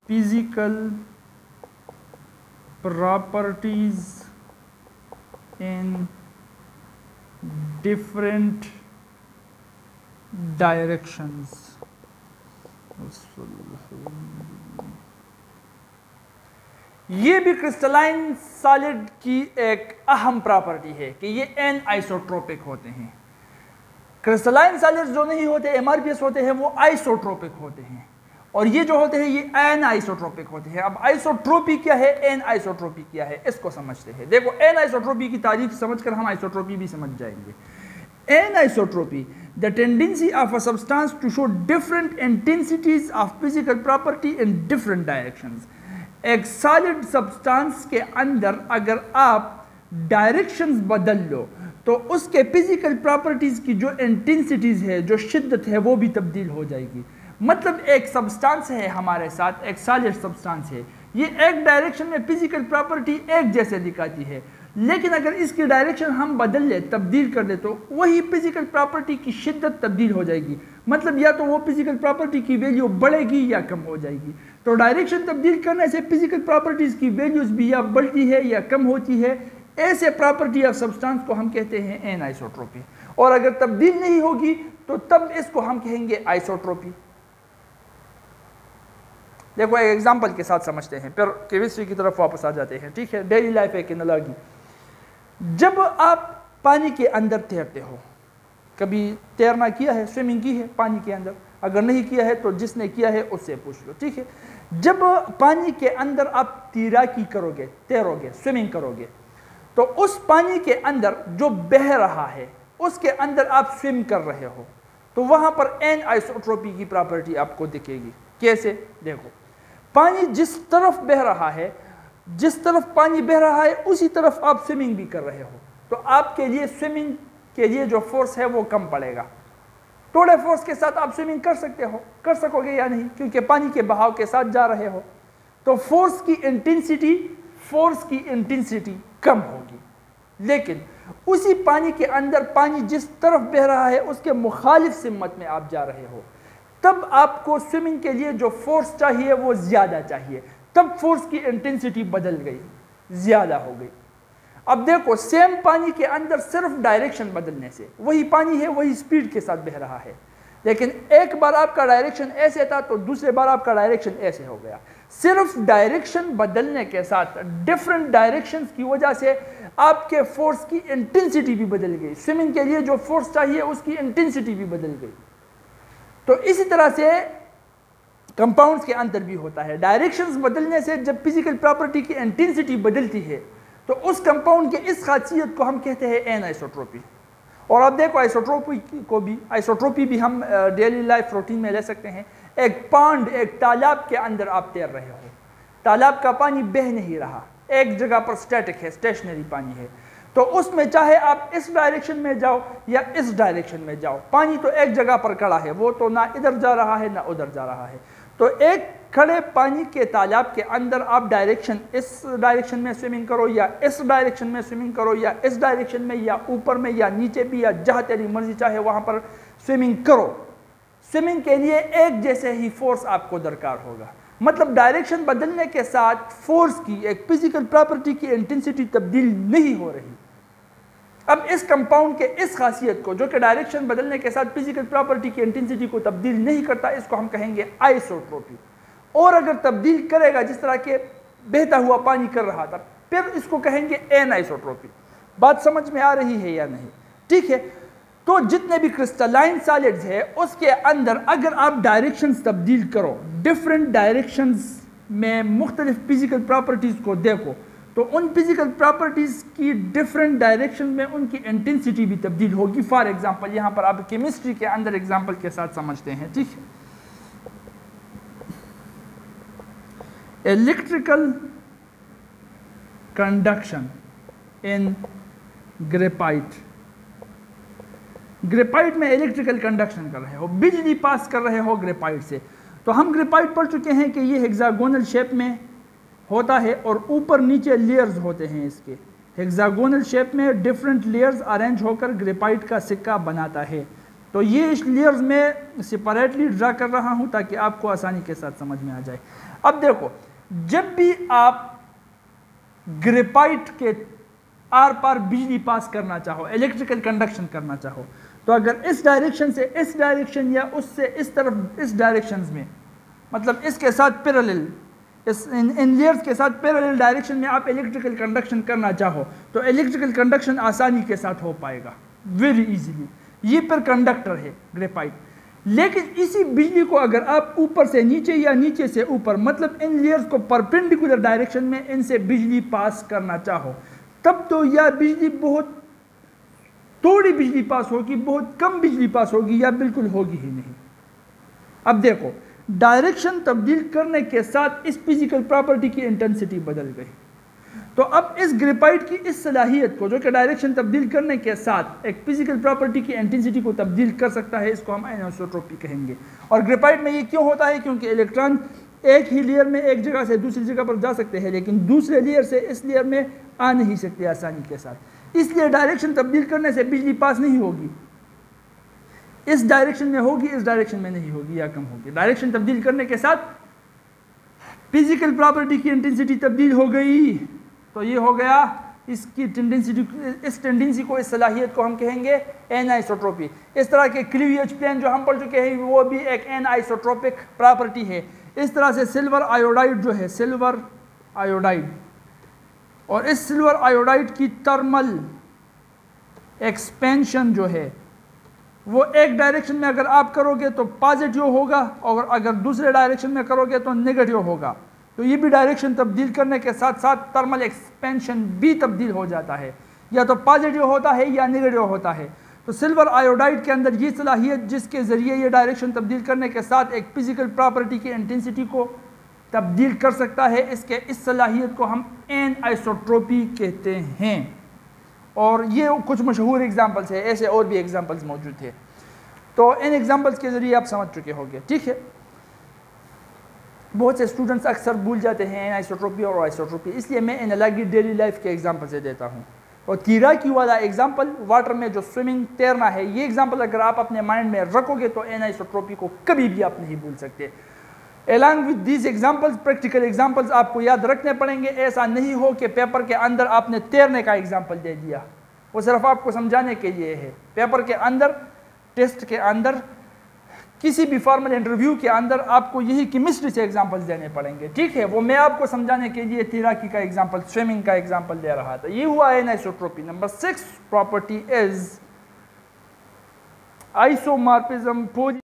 physical properties in different directions. ये भी crystalline solid की एक अहम प्रॉपर्टी है कि ये एन आइसोट्रोपिक होते हैं। क्रिस्टलाइन सॉलिड्स जो नहीं होते, एमआरपीएस होते हैं, वो आइसोट्रोपिक होते हैं, और ये जो होते हैं ये एन आइसोट्रोपिक होते हैं। अब आइसोट्रोपी क्या है, एन आइसोट्रोपी क्या है, इसको समझते हैं। देखो, एन आइसोट्रोपी की तारीफ समझकर हम आइसोट्रोपी भी समझ जाएंगे। An isotropy, the tendency of a substance to show different intensities of physical property in different directions. एक सॉलिड सब्सटेंस के अंदर अगर आप डायरेक्शंस बदल लो तो उसके फिजिकल प्रॉपर्टीज की जो इंटेंसिटीज है, जो शिद्दत है, वो भी तब्दील हो जाएगी। मतलब एक सब्सटेंस है हमारे साथ, एक सॉलिड सब्सटेंस है, ये एक डायरेक्शन में फिजिकल प्रॉपर्टी एक जैसे दिखाती है, लेकिन अगर इसकी डायरेक्शन हम बदल ले, तब्दील कर दे, तो वही फिजिकल प्रॉपर्टी की शिद्दत तब्दील हो जाएगी। मतलब या तो वो फिजिकल प्रॉपर्टी की वैल्यू बढ़ेगी या कम हो जाएगी। तो डायरेक्शन तब्दील करने से फिजिकल प्रॉपर्टीज की वैल्यूज भी या बढ़ती है या कम होती है। ऐसे प्रॉपर्टी ऑफ सब्सटेंस को हम कहते हैं एन आइसोट्रोपी। और अगर तब्दील नहीं होगी तो तब इसको हम कहेंगे आइसोट्रोपी। देखो, एक एग्जांपल के साथ समझते हैं, फिर केमिस्ट्री की तरफ वापस आ जाते हैं। ठीक है, डेली लाइफ एक एनालॉजी। जब आप पानी के अंदर तैरते हो, कभी तैरना किया है, स्विमिंग की है पानी के अंदर? अगर नहीं किया है तो जिसने किया है उससे पूछ लो। ठीक है, जब पानी के अंदर आप तैराकी करोगे, तैरोगे, स्विमिंग करोगे, तो उस पानी के अंदर जो बह रहा है उसके अंदर आप स्विम कर रहे हो, तो वहां पर एन आइसोट्रोपी की प्रॉपर्टी आपको दिखेगी। कैसे? देखो, पानी जिस तरफ बह रहा है, जिस तरफ पानी बह रहा है उसी तरफ आप स्विमिंग भी कर रहे हो, तो आपके लिए स्विमिंग के लिए जो फोर्स है वो कम पड़ेगा। थोड़े फोर्स के साथ आप स्विमिंग कर सकते हो, कर सकोगे या नहीं, क्योंकि पानी के बहाव के साथ जा रहे हो। तो फोर्स की इंटेंसिटी कम होगी, लेकिन उसी पानी के अंदर पानी जिस तरफ बह रहा है उसके मुखालिफ सिमत में आप जा रहे हो, तब आपको स्विमिंग के लिए जो फोर्स चाहिए वो ज्यादा चाहिए, तब फोर्स की इंटेंसिटी बदल गई, ज्यादा हो गई। अब देखो, सेम पानी के अंदर सिर्फ डायरेक्शन बदलने से, वही पानी है, वही स्पीड के साथ बह रहा है, लेकिन एक बार आपका डायरेक्शन ऐसे था तो दूसरे बार आपका डायरेक्शन ऐसे हो गया। सिर्फ डायरेक्शन बदलने के साथ, डिफरेंट डायरेक्शंस की वजह से आपके फोर्स की इंटेंसिटी भी बदल गई। स्विमिंग के लिए जो फोर्स चाहिए उसकी इंटेंसिटी भी बदल गई। तो इसी तरह से कंपाउंड्स के अंदर भी होता है। डायरेक्शंस बदलने से जब फिजिकल प्रॉपर्टी की इंटेंसिटी बदलती है तो उस कंपाउंड के इस खासियत को हम कहते हैं एन आइसोट्रोपी। और अब देखो, आइसोट्रोपी भी हम डेली लाइफ रूटीन में ले सकते हैं। एक पांड, एक तालाब के अंदर आप तैर रहे हो, तालाब का पानी बह नहीं रहा, एक जगह पर स्टैटिक है, स्टेशनरी पानी है, तो उसमें चाहे आप इस डायरेक्शन में जाओ या इस डायरेक्शन में जाओ, पानी तो एक जगह पर खड़ा है, वो तो ना इधर जा रहा है ना उधर जा रहा है। तो एक खड़े पानी के तालाब के अंदर आप डायरेक्शन, इस डायरेक्शन में स्विमिंग करो या इस डायरेक्शन में स्विमिंग करो या इस डायरेक्शन में या ऊपर में या नीचे भी, या जहाँ तेरी मर्जी चाहे वहाँ पर स्विमिंग करो। स्विमिंग के लिए एक जैसे ही फोर्स आपको दरकार होगा। मतलब डायरेक्शन बदलने के साथ फोर्स की, एक फिजिकल प्रॉपर्टी की इंटेंसिटी तब्दील नहीं हो रही। अब इस कंपाउंड के इस खासियत को, जो कि डायरेक्शन बदलने के साथ फिजिकल प्रॉपर्टी की इंटेंसिटी को तब्दील नहीं करता, इसको हम कहेंगे आइसोट्रोपी। और अगर तब्दील करेगा, जिस तरह के बहता हुआ पानी कर रहा था, फिर इसको कहेंगे एन आइसोट्रोपी। बात समझ में आ रही है या नहीं? ठीक है, तो जितने भी क्रिस्टलाइन सॉलिड्स है उसके अंदर अगर आप डायरेक्शंस तब्दील करो, डिफरेंट डायरेक्शंस में मुख्तलिफ फिजिकल प्रॉपर्टीज को देखो, तो उन फिजिकल प्रॉपर्टीज की डिफरेंट डायरेक्शन में उनकी इंटेंसिटी भी तब्दील होगी। फॉर एग्जांपल, यहां पर आप केमिस्ट्री के अंदर एग्जांपल के साथ समझते हैं। ठीक है, इलेक्ट्रिकल कंडक्शन इन ग्रेफाइट। ग्रेफाइट में इलेक्ट्रिकल कंडक्शन कर रहे हो, बिजली पास कर रहे हो ग्रेफाइट से। तो हम ग्रेफाइट पढ़ चुके हैं कि ये हेक्सागोनल शेप में होता है और ऊपर नीचे लेयर्स होते हैं इसके। हेक्सागोनल शेप में डिफरेंट लेयर्स अरेंज होकर ग्रेफाइट का सिक्का बनाता है। तो ये इस लेयर्स में सेपरेटली ड्रा कर रहा हूँ ताकि आपको आसानी के साथ समझ में आ जाए। अब देखो, जब भी आप ग्रेफाइट के आर पार बिजली पास करना चाहो, इलेक्ट्रिकल कंडक्शन करना चाहो, तो अगर इस डायरेक्शन से इस डायरेक्शन या उससे इस तरफ इस डायरेक्शन में, मतलब इसके साथ पैरेलल, इस इन लेयर्स के साथ पैरेलल डायरेक्शन में आप इलेक्ट्रिकल कंडक्शन करना चाहो तो इलेक्ट्रिकल कंडक्शन आसानी के साथ हो पाएगा, वेरी इजीली। ये पर कंडक्टर है ग्रेफाइट। लेकिन इसी बिजली को अगर आप ऊपर से नीचे या नीचे से ऊपर, मतलब इन लेयर्स को परपेंडिकुलर डायरेक्शन में इनसे बिजली पास करना चाहो, तब तो या बिजली बहुत थोड़ी बिजली पास होगी, बहुत कम बिजली पास होगी, या बिल्कुल होगी ही नहीं। अब देखो, डायरेक्शन तब्दील करने के साथ इस फिजिकल प्रॉपर्टी की इंटेंसिटी बदल गई। तो अब इस ग्रेफाइट की इस सलाहियत को, जो कि डायरेक्शन तब्दील करने के साथ एक फिजिकल प्रॉपर्टी की इंटेंसिटी को तब्दील कर सकता है, इसको हम एनिसोट्रॉपी कहेंगे। और ग्रेफाइट में ये क्यों होता है? क्योंकि इलेक्ट्रॉन एक ही लेयर में एक जगह से दूसरी जगह पर जा सकते हैं, लेकिन दूसरे लेयर से इस लेयर में आ नहीं सकते आसानी के साथ। इसलिए डायरेक्शन तब्दील करने से बिजली पास नहीं होगी, इस डायरेक्शन में होगी, इस डायरेक्शन में नहीं होगी या कम होगी। डायरेक्शन तब्दील करने के साथ फिजिकल प्रॉपर्टी की इंटेंसिटी तब्दील हो गई, तो ये हो गया इसकी टेंडेंसी, इस टेंडेंसी को, इस सलाहियत को हम कहेंगे एनाइसोट्रॉपी। इस तरह के क्लीवेज प्लेन जो हम पढ़ चुके हैं वो भी एक एनाइसोट्रॉपिक प्रॉपर्टी है। इस तरह से सिल्वर आयोडाइड जो है, सिल्वर आयोडाइड, और इस सिल्वर आयोडाइड की थर्मल एक्सपेंशन जो है वो एक डायरेक्शन में अगर आप करोगे तो पॉजिटिव होगा, और अगर दूसरे डायरेक्शन में करोगे तो नेगेटिव होगा। तो ये भी डायरेक्शन तब्दील करने के साथ साथ थर्मल एक्सपेंशन भी तब्दील हो जाता है, या तो पॉजिटिव होता है या नेगेटिव होता है। तो सिल्वर आयोडाइड के अंदर ये सलाहियत, जिसके ज़रिए ये डायरेक्शन तब्दील करने के साथ एक फिजिकल प्रॉपर्टी की इंटेंसिटी को तब्दील कर सकता है, इसके इस सलाहियत को हम एनाइसोट्रॉपी कहते हैं। और ये कुछ मशहूर एग्जाम्पल्स है, ऐसे और भी एग्जाम्पल्स मौजूद थे। तो इन एग्जाम्पल्स के ज़रिए आप समझ चुके होंगे, ठीक है। बहुत से स्टूडेंट्स अक्सर भूल जाते हैं एनाइसोट्रॉपी और आइसोट्रॉपी, इसलिए मैं एनालॉजी डेली लाइफ के एग्जाम्पल से देता हूँ। और तैराकी वाला एग्जाम्पल, वाटर में जो स्विमिंग, तैरना है, ये एग्जाम्पल अगर आप अपने माइंड में रखोगे तो एनाइसोट्रॉपी को कभी भी आप नहीं भूल सकते। Along with these examples, practical examples आपको याद रखने पड़ेंगे। ऐसा नहीं हो कि पेपर के अंदर आपने तैरने का एग्जाम्पल दे दिया, वो सिर्फ आपको समझाने के लिए है। पेपर के अंदर, टेस्ट के अंदर, किसी भी फॉर्मल इंटरव्यू के अंदर आपको यही केमिस्ट्री से एग्जांपल्स देने पड़ेंगे, ठीक है। वो मैं आपको समझाने के लिए तैराकी का एग्जांपल, स्विमिंग का एग्जांपल दे रहा था। ये हुआ anisotropy. Number 6 property is isomorphism.